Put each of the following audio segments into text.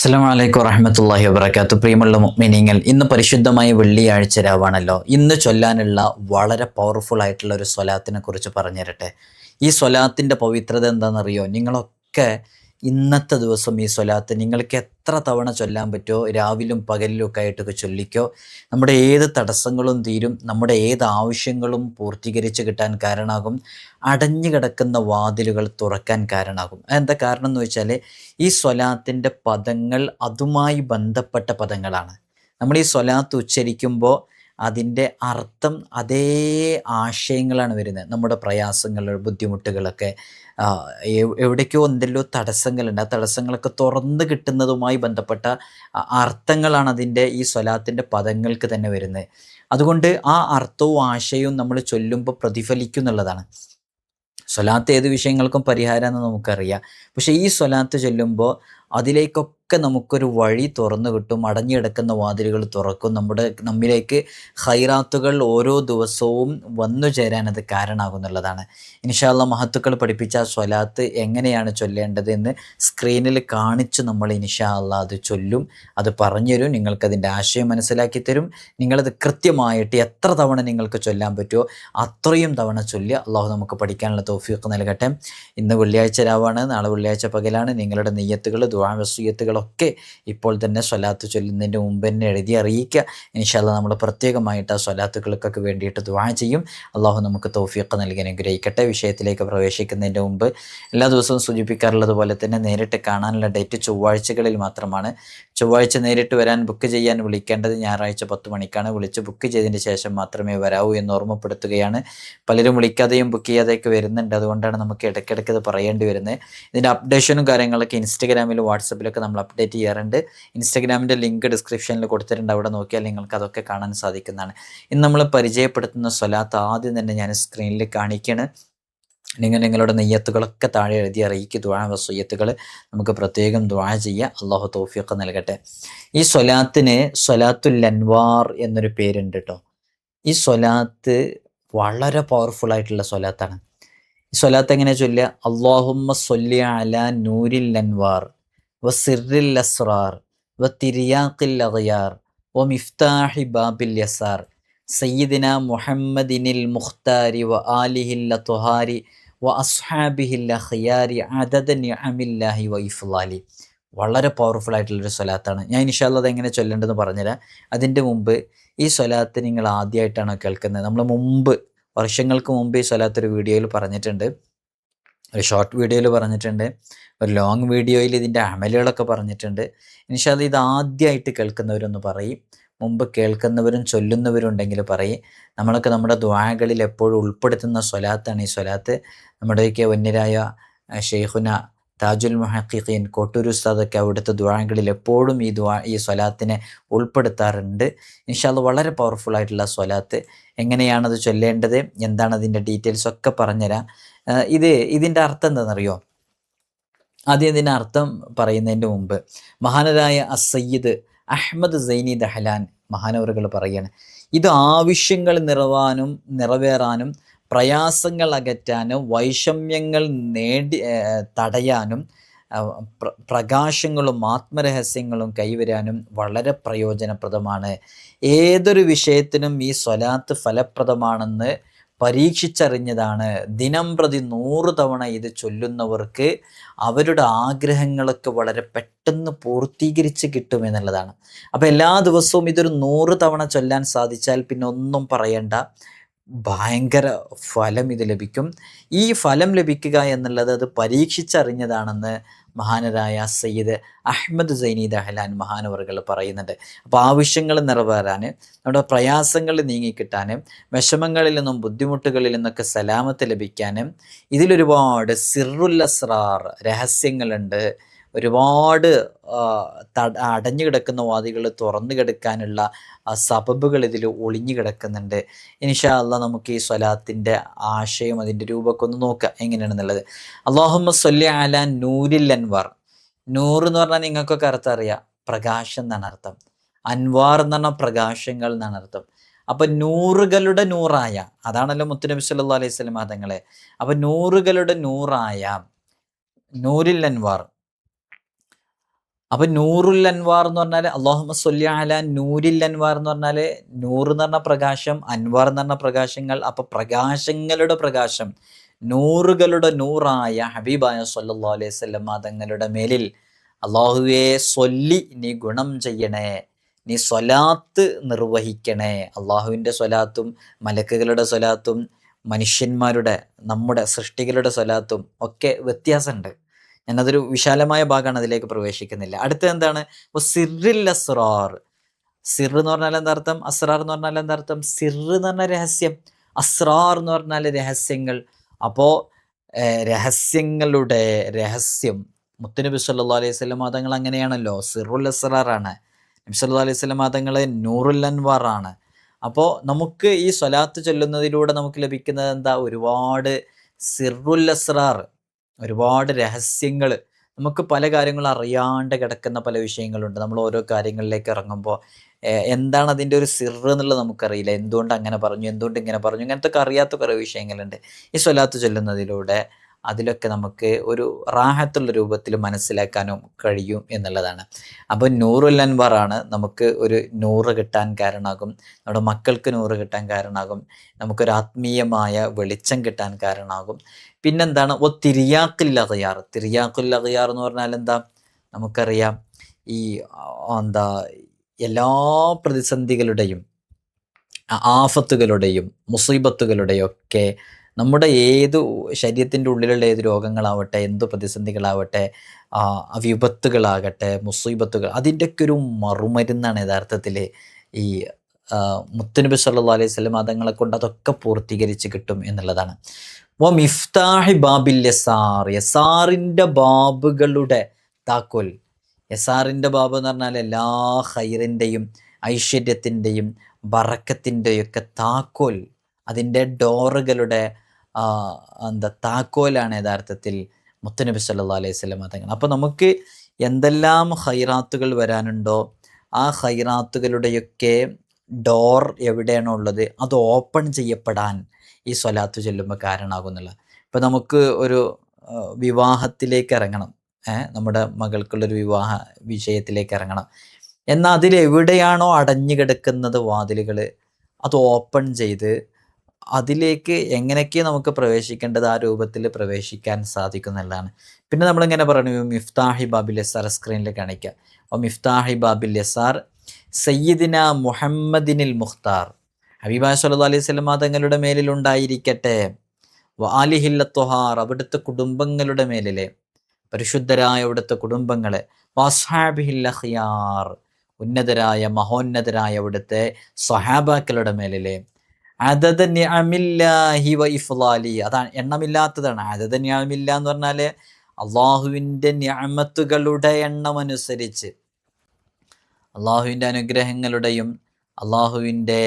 അസ്സലാമു അലൈക്കും വറഹ്മത്തുള്ളാഹി വബറകാതുഹു. പ്രിയമുള്ള മുഅ്മിനീങ്ങൾ, ഇന്ന് പരിശുദ്ധമായ വെള്ളിയാഴ്ച രാവാണല്ലോ. ഇന്ന് ചൊല്ലാനുള്ള വളരെ പവർഫുൾ ആയിട്ടുള്ള ഒരു സ്വലാത്തിനെ കുറിച്ച് പറഞ്ഞു തരട്ടെ. ഈ സ്വലാത്തിൻ്റെ പവിത്രത എന്താണെന്നറിയോ? നിങ്ങളൊക്കെ ഇന്നത്തെ ദിവസം ഈ സ്വലാത്ത് നിങ്ങൾക്ക് എത്ര തവണ ചൊല്ലാൻ പറ്റുമോ രാവിലും പകലിലും ഒക്കെ ആയിട്ടൊക്കെ ചൊല്ലിക്കോ. നമ്മുടെ ഏത് തടസ്സങ്ങളും തീരും, നമ്മുടെ ഏത് ആവശ്യങ്ങളും പൂർത്തീകരിച്ച് കിട്ടാൻ കാരണമാകും, അടഞ്ഞു കിടക്കുന്ന വാതിലുകൾ തുറക്കാൻ കാരണമാകും. അതെന്താ കാരണം എന്ന് വെച്ചാൽ ഈ സ്വലാത്തിൻ്റെ പദങ്ങൾ അതുമായി ബന്ധപ്പെട്ട പദങ്ങളാണ്. നമ്മൾ ഈ സ്വലാത്ത് ഉച്ചരിക്കുമ്പോൾ അതിൻ്റെ അർത്ഥം അതേ ആശയങ്ങളാണ് വരുന്നത്. നമ്മുടെ പ്രയാസങ്ങൾ, ബുദ്ധിമുട്ടുകളൊക്കെ എവിടേക്കോ എന്തെല്ലോ തടസ്സങ്ങളുണ്ട്, ആ തടസ്സങ്ങളൊക്കെ തുറന്ന് കിട്ടുന്നതുമായി ബന്ധപ്പെട്ട അർത്ഥങ്ങളാണ് അതിൻ്റെ ഈ സ്വലാത്തിൻ്റെ പദങ്ങൾക്ക് തന്നെ വരുന്നത്. അതുകൊണ്ട് ആ അർത്ഥവും ആശയവും നമ്മൾ ചൊല്ലുമ്പോൾ പ്രതിഫലിക്കും എന്നുള്ളതാണ്. സ്വലാത്ത് ഏത് വിഷയങ്ങൾക്കും പരിഹാരമെന്ന് നമുക്കറിയാം. പക്ഷേ ഈ സ്വലാത്ത് ചൊല്ലുമ്പോൾ അതിലേക്കൊക്കെ നമുക്കൊരു വഴി തുറന്നു കിട്ടും, അടഞ്ഞു കിടക്കുന്ന വാതിലുകൾ തുറക്കും, നമ്മിലേക്ക് ഖൈറാത്തുകൾ ഓരോ ദിവസവും വന്നു ചേരാൻ അത് കാരണമാകും എന്നുള്ളതാണ്. ഇൻഷാ അല്ലാഹ് മഹത്തുക്കൾ പഠിപ്പിച്ച ആ സ്വലാത്ത് എങ്ങനെയാണ് ചൊല്ലേണ്ടത് എന്ന് സ്ക്രീനിൽ കാണിച്ച് നമ്മൾ ഇൻഷാ അല്ലാഹ് അത് ചൊല്ലും, അത് പറഞ്ഞുതരും, നിങ്ങൾക്കതിൻ്റെ ആശയം മനസ്സിലാക്കി തരും. നിങ്ങളത് കൃത്യമായിട്ട് എത്ര തവണ നിങ്ങൾക്ക് ചൊല്ലാൻ പറ്റുമോ അത്രയും തവണ ചൊല്ലുക. അള്ളാഹു നമുക്ക് പഠിക്കാനുള്ള തൗഫീഖ് നൽകട്ടെ. ഇന്ന് വെള്ളിയാഴ്ച രാവാണ്, നാളെ വെള്ളിയാഴ്ച പകലാണ്. നിങ്ങളുടെ നിയ്യത്തുകൾ, ദുആ, വസിയ്യത്തുകളൊക്കെ ഇപ്പോൾ തന്നെ സ്വലാത്ത് ചൊല്ലുന്നതിൻ്റെ മുമ്പ് തന്നെ എഴുതി അറിയിക്കുക. ഇൻഷാ അല്ലാഹ് നമ്മൾ പ്രത്യേകമായിട്ട് ആ സ്വലാത്തുകൾക്കൊക്കെ വേണ്ടിയിട്ട് ദുആ ചെയ്യും. അള്ളാഹു നമുക്ക് തൗഫീഖ് നൽകി അനുഗ്രഹിക്കട്ടെ. വിഷയത്തിലേക്ക് പ്രവേശിക്കുന്നതിൻ്റെ മുമ്പ് എല്ലാ ദിവസവും സൂചിപ്പിക്കാറുള്ളത് പോലെ തന്നെ നേരിട്ട് കാണാനുള്ള ഡേറ്റ് ചൊവ്വാഴ്ചകളിൽ മാത്രമാണ്. ചൊവ്വാഴ്ച നേരിട്ട് വരാൻ ബുക്ക് ചെയ്യാൻ വിളിക്കേണ്ടത് ഞായറാഴ്ച 10 മണിക്കാണ്. വിളിച്ച് ബുക്ക് ചെയ്തതിന് ശേഷം മാത്രമേ വരാവൂ എന്ന് ഓർമ്മപ്പെടുത്തുകയാണ്. പലരും വിളിക്കാതെയും ബുക്ക് ചെയ്യാതെയൊക്കെ വരുന്നുണ്ട്, അതുകൊണ്ടാണ് നമുക്ക് ഇടയ്ക്കിടയ്ക്ക് ഇത് പറയേണ്ടി വരുന്നത്. ഇതിൻ്റെ അപ്ഡേഷനും കാര്യങ്ങളൊക്കെ ഇൻസ്റ്റഗ്രാമിലും വാട്സപ്പിലൊക്കെ നമ്മൾ അപ്ഡേറ്റ് ചെയ്യാറുണ്ട്. ഇൻസ്റ്റഗ്രാമിൻ്റെ ലിങ്ക് ഡിസ്ക്രിപ്ഷനിൽ കൊടുത്തിട്ടുണ്ട്, അവിടെ നോക്കിയാൽ നിങ്ങൾക്ക് അതൊക്കെ കാണാൻ സാധിക്കുന്നതാണ്. ഇന്ന് നമ്മൾ പരിചയപ്പെടുത്തുന്ന സ്വലാത്ത് ആദ്യം തന്നെ ഞാൻ സ്ക്രീനിൽ കാണിക്കുകയാണ്. നിങ്ങളുടെ നെയ്യത്തുകളൊക്കെ താഴെ എഴുതി അറിയിക്കുക. ദുആ വസിയ്യത്തുകൾ നമുക്ക് പ്രത്യേകം ദുആ ചെയ്യുക. അള്ളാഹു തൗഫീഖ് നൽകട്ടെ. ഈ സ്വലാത്തിന് സ്വലാത്തുൽ അൻവാർ എന്നൊരു പേരുണ്ട് കേട്ടോ. ഈ സ്വലാത്ത് വളരെ പവർഫുൾ ആയിട്ടുള്ള സ്വലാത്താണ്. ഈ സ്വലാത്ത് എങ്ങനെ ചൊല്ലുക? അല്ലാഹുമ്മ സ്വല്ലി അലാ നൂരിൽ അൻവാർ വ സിർറിൽ അസ്റാർ വ തിരിയാഖിൽ അഗ്യാർ വ മിഫ്താഹി ബാബിൽ യസാർ സയ്യിദിന മുഹമ്മദിനിൽ മുഖ്താരി വ ആലിഹിൽ അത്ഹാരി വ അസ്ഹാബിഹിൽ അഖ്യാരി അദദ നിഅമില്ലാഹി വ ഇഫ്ളാലി. വളരെ പവർഫുൾ ആയിട്ടുള്ളൊരു സ്വലാത്താണ്. ഞാൻ ഇൻഷാ അല്ലാഹ് അതെങ്ങനെ ചൊല്ലേണ്ടതെന്ന് പറഞ്ഞുതരാം. അതിൻ്റെ മുമ്പ് ഈ സ്വലാത്ത് നിങ്ങൾ ആദ്യമായിട്ടാണോ കേൾക്കുന്നത്? നമ്മൾ വർഷങ്ങൾക്ക് മുമ്പ് ഈ സ്വലാത്ത് ഒരു വീഡിയോയിൽ പറഞ്ഞിട്ടുണ്ട്, ഒരു ഷോർട്ട് വീഡിയോയിൽ പറഞ്ഞിട്ടുണ്ട്, ഒരു ലോങ് വീഡിയോയിൽ ഇതിൻ്റെ അമലുകളൊക്കെ പറഞ്ഞിട്ടുണ്ട്. ഇൻഷാ അല്ലാഹ് ഇത് ആദ്യമായിട്ട് കേൾക്കുന്നവരൊന്ന് പറയും, മുമ്പ് കേൾക്കുന്നവരും ചൊല്ലുന്നവരും ഉണ്ടെങ്കിൽ പറയും. നമ്മളൊക്കെ നമ്മുടെ ദുആകളിൽ എപ്പോഴും ഉൾപ്പെടുത്തുന്ന സ്വലാത്താണ് ഈ സ്വലാത്ത്. നമ്മുടെയൊക്കെ വന്യരായ ഷെയ്ഖുന താജുൽ മുഹഖിഖീൻ കോട്ടൂർ ഉസ്താദൊക്കെ അവിടുത്തെ ദുആകളിൽ എപ്പോഴും ഈ സ്വലാത്തിനെ ഉൾപ്പെടുത്താറുണ്ട്. ഇൻഷാ അല്ലാഹ് വളരെ പവർഫുൾ ആയിട്ടുള്ള സ്വലാത്ത്. എങ്ങനെയാണത് ചൊല്ലേണ്ടത്, എന്താണ് അതിൻ്റെ ഡീറ്റെയിൽസ് ഒക്കെ പറഞ്ഞുതരാം. ഇതിൻ്റെ അർത്ഥം എന്താണെന്നറിയോ? ആദ്യം ഇതിൻ്റെ അർത്ഥം പറയുന്നതിൻ്റെ മുമ്പ് മഹാനരായ അസയ്യിദ് അഹ്മദ് സൈനി ദഹ്ലാൻ മഹാനവറുകൾ പറയാണ്, ഇത് ആവശ്യങ്ങൾ നിറവേറാനും പ്രയാസങ്ങൾ അകറ്റാനും വൈഷമ്യങ്ങൾ തടയാനും പ്രകാശങ്ങളും ആത്മരഹസ്യങ്ങളും കൈവരാനും വളരെ പ്രയോജനപ്രദമാണ്. ഏതൊരു വിഷയത്തിനും ഈ സ്വലാത്ത് ഫലപ്രദമാണെന്ന് പരീക്ഷിച്ചറിഞ്ഞതാണ്. ദിനം പ്രതി 100 തവണ ഇത് ചൊല്ലുന്നവർക്ക് അവരുടെ ആഗ്രഹങ്ങളൊക്കെ വളരെ പെട്ടെന്ന് പൂർത്തീകരിച്ച് കിട്ടുമെന്നുള്ളതാണ്. അപ്പോൾ എല്ലാ ദിവസവും ഇതൊരു 100 തവണ ചൊല്ലാൻ സാധിച്ചാൽ പിന്നെ ഒന്നും പറയണ്ട, ഭയങ്കര ഫലം ഇത് ലഭിക്കും. ഈ ഫലം ലഭിക്കുക എന്നുള്ളത് അത് പരീക്ഷിച്ചറിഞ്ഞതാണെന്ന് മഹാനരായ സയ്യിദ് അഹ്മദ് സൈനി ദഹ്ലാൻ മഹാനവറുകൾ പറയുന്നുണ്ട്. അപ്പോൾ ആവശ്യങ്ങൾ നിറവേറാൻ, നമ്മുടെ പ്രയാസങ്ങൾ നീങ്ങിക്കിട്ടാനും വിഷമങ്ങളിൽ നിന്നും ബുദ്ധിമുട്ടുകളിൽ നിന്നൊക്കെ സലാമത്ത് ലഭിക്കാനും ഇതിലൊരുപാട് സിർറുൽ അസ്റാർ രഹസ്യങ്ങളുണ്ട്. ഒരുപാട് അടഞ്ഞു കിടക്കുന്ന വാതികൾ തുറന്നു കിടക്കാനുള്ള സബബുകൾ ഇതിൽ ഒളിഞ്ഞു കിടക്കുന്നുണ്ട്. ഇൻഷാ അല്ലാഹ് നമുക്ക് ഈ സ്വലാത്തിൻ്റെ ആശയം, അതിൻ്റെ രൂപമൊക്കെ ഒന്ന് നോക്കാം എങ്ങനെയാണെന്നുള്ളത്. അല്ലാഹുമ്മ സ്വല്ലി അലാ നൂരിൽ അൻവാർ. നൂറ് എന്ന് പറഞ്ഞാൽ നിങ്ങൾക്കൊക്കെ അർത്ഥം അറിയാം, പ്രകാശം എന്നാണ് അർത്ഥം. അൻവാർ എന്ന് പറഞ്ഞാൽ പ്രകാശങ്ങൾ എന്നാണ് അർത്ഥം. അപ്പം നൂറുകളുടെ നൂറായ, അതാണല്ലോ മുത്തുനബി സല്ലല്ലാഹു അലൈഹി വസല്ലം തങ്ങളെ. അപ്പം നൂറുകളുടെ നൂറായ നൂരിൽ അൻവാർ അപ്പൊ നൂറുൽ അൻവാർ എന്ന് പറഞ്ഞാൽ അല്ലാഹുമ്മ സ്വല്ലി അലാ നൂരിൽ അൻവാർ എന്ന് പറഞ്ഞാൽ നൂറ് എന്ന് പറഞ്ഞ പ്രകാശം, അൻവാർ എന്ന് പറഞ്ഞ പ്രകാശങ്ങൾ. അപ്പൊ പ്രകാശങ്ങളുടെ പ്രകാശം, നൂറുകളുടെ നൂറായ ഹബീബായ സല്ലല്ലാഹു അലൈഹി വസല്ലം തങ്ങളുടെ മേലിൽ അള്ളാഹുവേ സ്വല്ലി, നീ ഗുണം ചെയ്യണേ, നീ സ്വലാത്ത് നിർവഹിക്കണേ. അള്ളാഹുവിൻ്റെ സ്വലാത്തും മലക്കുകളുടെ സ്വലാത്തും മനുഷ്യന്മാരുടെ, നമ്മുടെ സൃഷ്ടികളുടെ സ്വലാത്തും ഒക്കെ വ്യത്യാസമുണ്ട്. ഞാനതൊരു വിശാലമായ ഭാഗമാണ്, അതിലേക്ക് പ്രവേശിക്കുന്നില്ല. അടുത്ത എന്താണ്? സിറിൽ അസ്റാർ. സിർ എന്ന് പറഞ്ഞാൽ എന്താ അർത്ഥം? അസ്റാർ എന്ന് പറഞ്ഞാൽ എന്താ അർത്ഥം? സിർ എന്ന് പറഞ്ഞാൽ രഹസ്യം, അസ്റാർ എന്ന് പറഞ്ഞാൽ രഹസ്യങ്ങൾ. അപ്പോൾ രഹസ്യങ്ങളുടെ രഹസ്യം മുത്തുനബി സല്ലല്ലാഹു അലൈഹി വസല്ലം തങ്ങൾ അങ്ങനെയാണല്ലോ, സിറുൽ അസ്റാറാണ്. നബി സല്ലല്ലാഹു അലൈഹി വസല്ലം തങ്ങൾ നൂറുൽ അൻവാർ ആണ്. അപ്പോൾ നമുക്ക് ഈ സ്വലാത്ത് ചൊല്ലുന്നതിലൂടെ നമുക്ക് ലഭിക്കുന്നത് എന്താ? ഒരുപാട് സിറുൽ അസ്റാർ, ഒരുപാട് രഹസ്യങ്ങൾ. നമുക്ക് പല കാര്യങ്ങളും അറിയാണ്ട് കിടക്കുന്ന പല വിഷയങ്ങളുണ്ട്. നമ്മൾ ഓരോ കാര്യങ്ങളിലേക്ക് ഇറങ്ങുമ്പോൾ എന്താണ് അതിൻ്റെ ഒരു സിർ എന്നുള്ളത് നമുക്കറിയില്ല. എന്തുകൊണ്ട് അങ്ങനെ പറഞ്ഞു, എന്തുകൊണ്ട് ഇങ്ങനെ പറഞ്ഞു, ഇങ്ങനത്തെ ഒക്കെ അറിയാത്ത കുറേ വിഷയങ്ങളുണ്ട്. ഈ സ്വലാത്ത് ചൊല്ലുന്നതിലൂടെ അതിലൊക്കെ നമുക്ക് ഒരു റാഹത്തുള്ള രൂപത്തിൽ മനസ്സിലാക്കാനും കഴിയും എന്നുള്ളതാണ്. അപ്പോൾ നൂറുൽ അൻവാർ ആണ് നമുക്ക് ഒരു നൂറ് കിട്ടാൻ കാരണമാകും, നമ്മുടെ മക്കൾക്ക് നൂറ് കിട്ടാൻ കാരണമാകും, നമുക്കൊരു ആത്മീയമായ വെളിച്ചം കിട്ടാൻ കാരണമാകും. പിന്നെന്താണ്? തിരിയാഖിൽ അഗ്യാർ. തിരിയാഖുൽ അഗ്യാർ എന്ന് പറഞ്ഞാൽ എന്താ? നമുക്കറിയാം, ഈ എന്താ എല്ലാ പ്രതിസന്ധികളുടെയും ആഫത്തുകളുടെയും മുസീബത്തുകളുടെയും ഒക്കെ, നമ്മുടെ ഏത് ശരീരത്തിൻ്റെ ഉള്ളിലുള്ള ഏത് രോഗങ്ങളാവട്ടെ, എന്ത് പ്രതിസന്ധികളാവട്ടെ, വിപത്തുകളാകട്ടെ, മുസീബത്തുകൾ, അതിൻ്റെയൊക്കെ ഒരു മറുമരുന്നാണ് യഥാർത്ഥത്തിൽ ഈ മുത്തുനബി സല്ലല്ലാഹു അലൈഹി വസല്ലം തങ്ങളെ കൊണ്ട് അതൊക്കെ പൂർത്തീകരിച്ച് കിട്ടും എന്നുള്ളതാണ്. മിഫ്താഹി ബാബിൽ യസാർ. യസാറിൻ്റെ ബാബുകളുടെ താക്കോൽ. യസാറിൻ്റെ ബാബ് എന്ന് പറഞ്ഞാൽ എല്ലാ ഖൈറിൻ്റെയും ഐശ്വര്യത്തിൻ്റെയും ബറക്കത്തിൻ്റെയും ഒക്കെ താക്കോൽ, അതിൻ്റെ ഡോറുകളുടെ താക്കോലാണ് യഥാർത്ഥത്തിൽ മുത്തുനബി സല്ലല്ലാഹു അലൈഹി വസല്ലം തങ്ങൾ. അപ്പോൾ നമുക്ക് എന്തെല്ലാം ഖൈറാത്തുകൾ വരാനുണ്ടോ ആ ഖൈറാത്തുകളുടെയൊക്കെ ഡോർ എവിടെയാണോ ഉള്ളത് അത് ഓപ്പൺ ചെയ്യപ്പെടാൻ ഈ സ്വലാത്ത് ചൊല്ലുമ്പോൾ കാരണമാകുന്നില്ല. ഇപ്പോൾ നമുക്ക് ഒരു വിവാഹത്തിലേക്ക് ഇറങ്ങണം, നമ്മുടെ മകൾക്കുള്ളൊരു വിവാഹ വിഷയത്തിലേക്ക് ഇറങ്ങണം. എന്നാൽ അതിലെവിടെയാണോ അടഞ്ഞു കിടക്കുന്നത് വാതിലുകൾ, അത് ഓപ്പൺ ചെയ്ത് അതിലേക്ക് എങ്ങനെയൊക്കെ നമുക്ക് പ്രവേശിക്കേണ്ടത് ആ രൂപത്തിൽ പ്രവേശിക്കാൻ സാധിക്കുന്നതാണ്. പിന്നെ നമ്മളിങ്ങനെ പറഞ്ഞു മിഫ്താഹി ബാബിൽ യസാർ, സ്ക്രീനിൽ കാണിക്കുക. അപ്പോൾ മിഫ്താഹി ബാബിൽ യസാർ സയ്യിദിന മുഹമ്മദിനിൽ മുഖ്താർ, ഹബീബായ സല്ലല്ലാഹു അലൈഹി വസല്ലം തങ്ങളുടെ മേലിലുണ്ടായിരിക്കട്ടെ. വാലിഹില്ല ത്വഹാർ, അവിടുത്തെ കുടുംബങ്ങളുടെ മേലിലെ പരിശുദ്ധരായ അവിടുത്തെ കുടുംബങ്ങളെ. വസ്ഹാബിഹിൽ അഖ്യാർ, ഉന്നതരായ മഹോന്നതരായ അവിടുത്തെ സ്വഹാബാക്കളുടെ മേലിലെ. അദദ നിഅമില്ലാഹി വ ഇഫ്ളാലി, അതാണ് എണ്ണമില്ലാത്തതാണ്. അദദ നിഅമില്ല എന്ന് പറഞ്ഞാൽ അള്ളാഹുവിൻ്റെ നിഅമത്തുകളുടെ എണ്ണമനുസരിച്ച്, അള്ളാഹുവിൻ്റെ അനുഗ്രഹങ്ങളുടെയും അള്ളാഹുവിൻ്റെ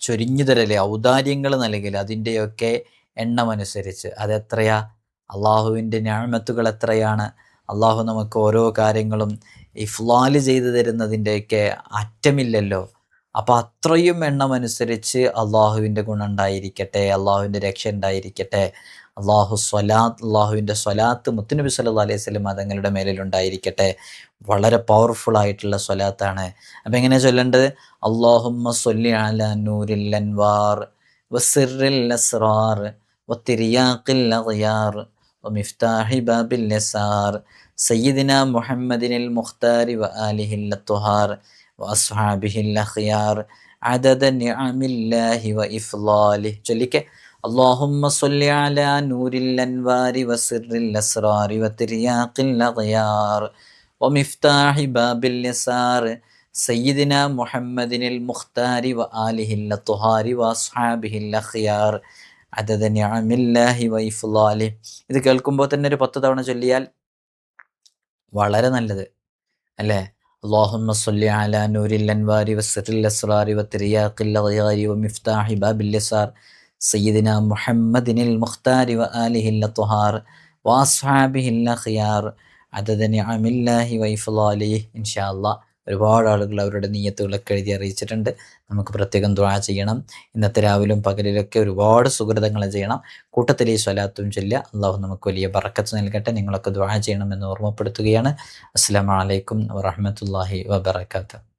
ചൊരിഞ്ഞു തരല്, ഔദാര്യങ്ങൾ നൽകൽ, അതിൻ്റെയൊക്കെ എണ്ണമനുസരിച്ച്. അതെത്രയാ? അള്ളാഹുവിൻ്റെ നിഅമത്തുകൾ എത്രയാണ്? അള്ളാഹു നമുക്ക് ഓരോ കാര്യങ്ങളും ഇഫ്ളാല് ചെയ്തു തരുന്നതിൻ്റെയൊക്കെ അറ്റമില്ലല്ലോ. അപ്പോൾ അത്രയും എണ്ണമനുസരിച്ച് അള്ളാഹുവിൻ്റെ ഗുണം ഉണ്ടായിരിക്കട്ടെ, അള്ളാഹുവിൻ്റെ രക്ഷ ഉണ്ടായിരിക്കട്ടെ. അള്ളാഹുവിൻ്റെ സ്വലാത്ത് മുത്തുനബി സല്ലല്ലാഹു അലൈഹി വസല്ലം തങ്ങളുടെ മേലിലുണ്ടായിരിക്കട്ടെ. വളരെ പവർഫുൾ ആയിട്ടുള്ള സ്വലാത്താണ്. അപ്പം എങ്ങനെയാണ് ചൊല്ലേണ്ടത്? അല്ലാഹുമ്മ സ്വല്ലി അലാ നൂരിൽ അൻവാർ വസിറിൽ അസ്റാർ വതിരിയാഖിൽ അഗ്യാർ വമിഫ്താഹി ബാബിൽ യസാർ സയ്യിദിന മുഹമ്മദിനിൽ മുഖ്താരി വ ആലിഹിൽ അത്വഹാർ വഅസ്ഹാബിഹിൽ അഖ്യാർ അദദ നിഅമില്ലാഹി വ ഇഫ്ളാലിഹി. ചൊല്ലിക്കെ اللهم صل على نور الأنوار وسر الأسرار وترياق الأغيار ومفتاح باب اليسار سيدنا محمد المختار وآله الأطهار وأصحابه الأخيار عدد نعم الله وإفضاله. ഇത് കേൾക്കുമ്പോൾ തന്നെ ഒരു 10 തവണ ചൊല്ലിയാൽ വളരെ നല്ലത് അല്ലേ? اللهم صل على نور الأنوار وسر الأسرار وترياق الأغيار ومفتاح باب اليسار സയ്യിദിന മുഹമ്മദിനിൽ മുഖ്താരി വ ആലിഹിൽ അത്വഹാർ വഅസ്ഹാബിഹിൽ അഖ്യാർ അദദ നിഅമില്ലാഹി വ ഇഫ്ളാലിഹി. ഇൻഷാ അല്ലാഹ് ഒരുപാട് ആളുകൾ അവരുടെ നിയ്യത്തുകളൊക്കെ എഴുതി അറിയിച്ചിട്ടുണ്ട്. നമുക്ക് പ്രത്യേകം ദുആ ചെയ്യണം. ഇന്നത്തെ രാവിലും പകലിലൊക്കെ ഒരുപാട് സുകൃതങ്ങൾ ചെയ്യണം. കൂട്ടത്തിൽ ഈ സ്വലാത്തും ചൊല്ലുക. അള്ളാഹു നമുക്ക് വലിയ ബറക്കത്ത് നൽകട്ടെ. നിങ്ങളൊക്കെ ദുആ ചെയ്യണമെന്ന് ഓർമ്മപ്പെടുത്തുകയാണ്. അസ്സലാമു അലൈക്കും വറഹ്മത്തുള്ളാഹി വബറകാതുഹു.